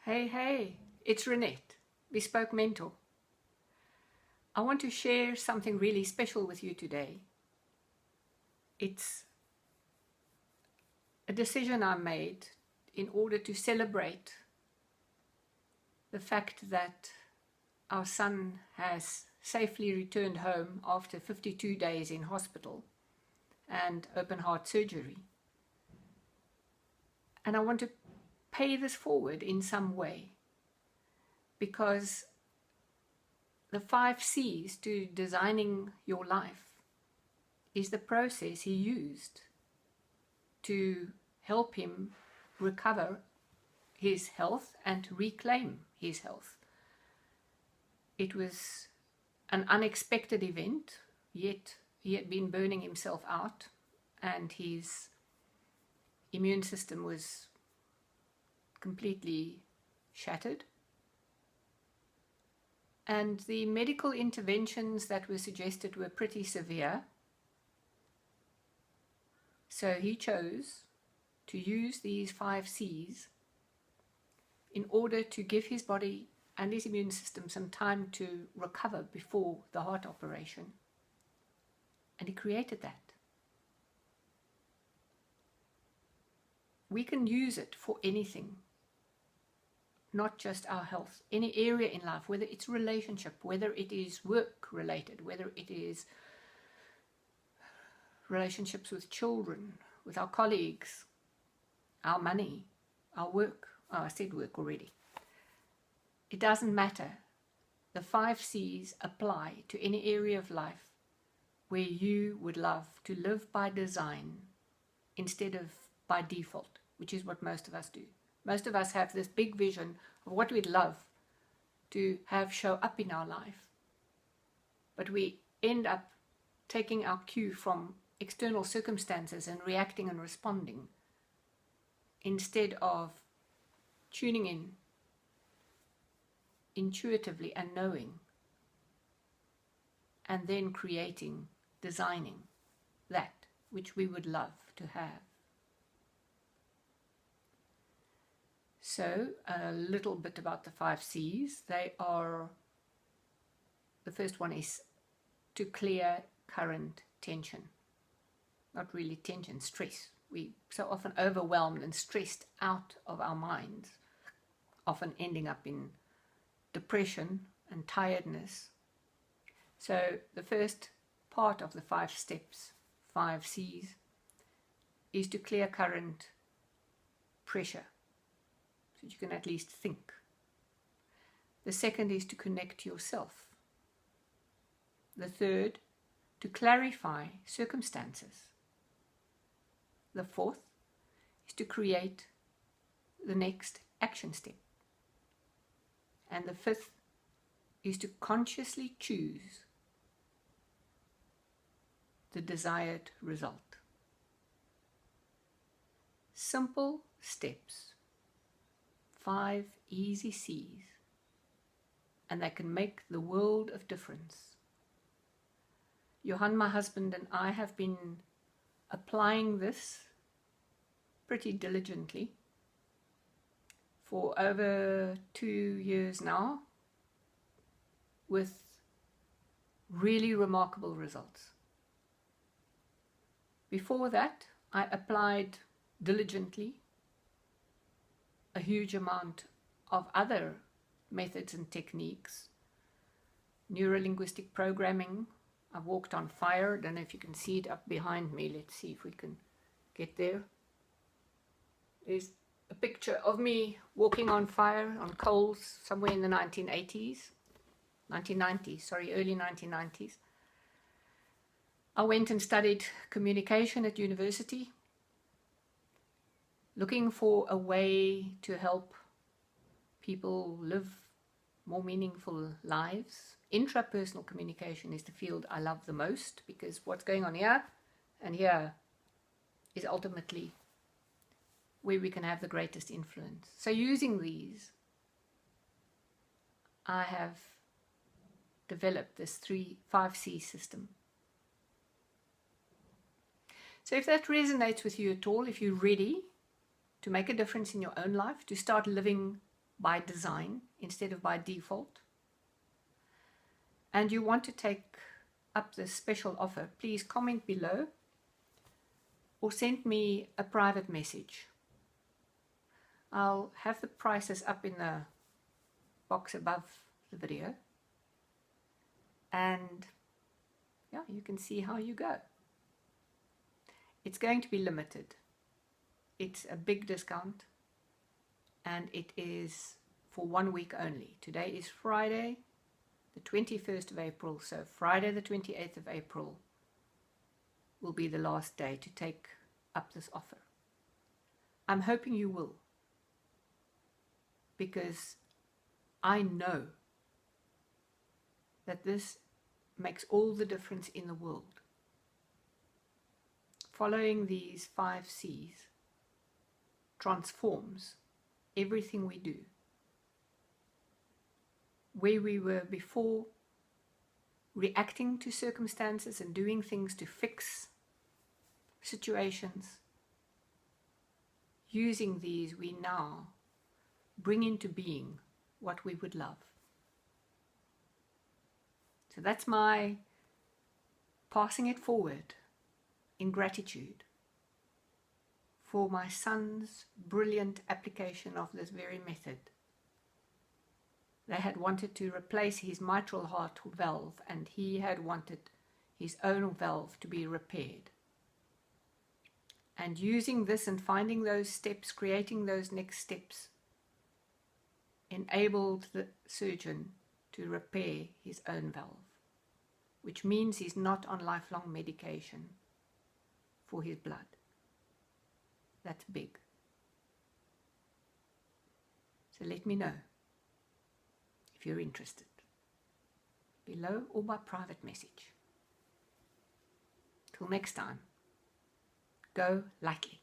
Hey, it's Renette, Bespoke Mentor. I want to share something really special with you today. It's a decision I made in order to celebrate the fact that our son has safely returned home after 52 days in hospital and open heart surgery. And I want to pay this forward in some way, because the 5 C's to designing your life is the process he used to help him recover his health and to reclaim his health. It was an unexpected event, yet he had been burning himself out and his immune system was completely shattered. And the medical interventions that were suggested were pretty severe. So he chose to use these 5 C's in order to give his body and his immune system some time to recover before the heart operation. And he created that. We can use it for anything, not just our health, any area in life, whether it's relationship, whether it is work related, whether it is relationships with children, with our colleagues, our money, our work. Oh, I said work already. It doesn't matter. The 5 C's apply to any area of life where you would love to live by design instead of by default, which is what most of us do. Most of us have this big vision of what we'd love to have show up in our life. But we end up taking our cue from external circumstances and reacting and responding instead of tuning in intuitively and knowing, and then creating, designing that which we would love to have. So, a little bit about the 5 C's. They are, the first one is to clear current tension. Not really tension, stress. We so often overwhelmed and stressed out of our minds, often ending up in depression and tiredness. So the first part of the 5 steps, 5 C's, is to clear current pressure, so you can at least think. The second is to connect yourself. The third, to clarify circumstances. The fourth is to create the next action step. And the fifth is to consciously choose the desired result. Simple steps, 5 easy C's, and they can make the world of difference. Johan, my husband, and I have been applying this pretty diligently for over 2 years now, with really remarkable results. Before that, I applied diligently a huge amount of other methods and techniques. Neuro-linguistic programming. I've walked on fire. I don't know if you can see it up behind me. Let's see if we can get there. There's a picture of me walking on fire, on coals, somewhere in the 1990s, early 1990s. I went and studied communication at university, looking for a way to help people live more meaningful lives. Intrapersonal communication is the field I love the most, because what's going on here and here is ultimately where we can have the greatest influence. So using these, I have developed this 5 C system. So if that resonates with you at all, if you're ready to make a difference in your own life, to start living by design instead of by default, and you want to take up this special offer, please comment below or send me a private message. I'll have the prices up in the box above the video, and yeah, you can see how you go. It's going to be limited. It's a big discount, and it is for 1 week only. Today is Friday, the 21st of April, so Friday the 28th of April will be the last day to take up this offer. I'm hoping you will, because I know that this makes all the difference in the world. Following these 5 C's transforms everything we do. Where we were before reacting to circumstances and doing things to fix situations, using these we now bring into being what we would love. So that's my passing it forward in gratitude for my son's brilliant application of this very method. They had wanted to replace his mitral heart valve, and he had wanted his own valve to be repaired. And using this and finding those steps, creating those next steps, enabled the surgeon to repair his own valve, which means he's not on lifelong medication for his blood. That's big. So let me know if you're interested, below or by private message. Till next time, go lightly.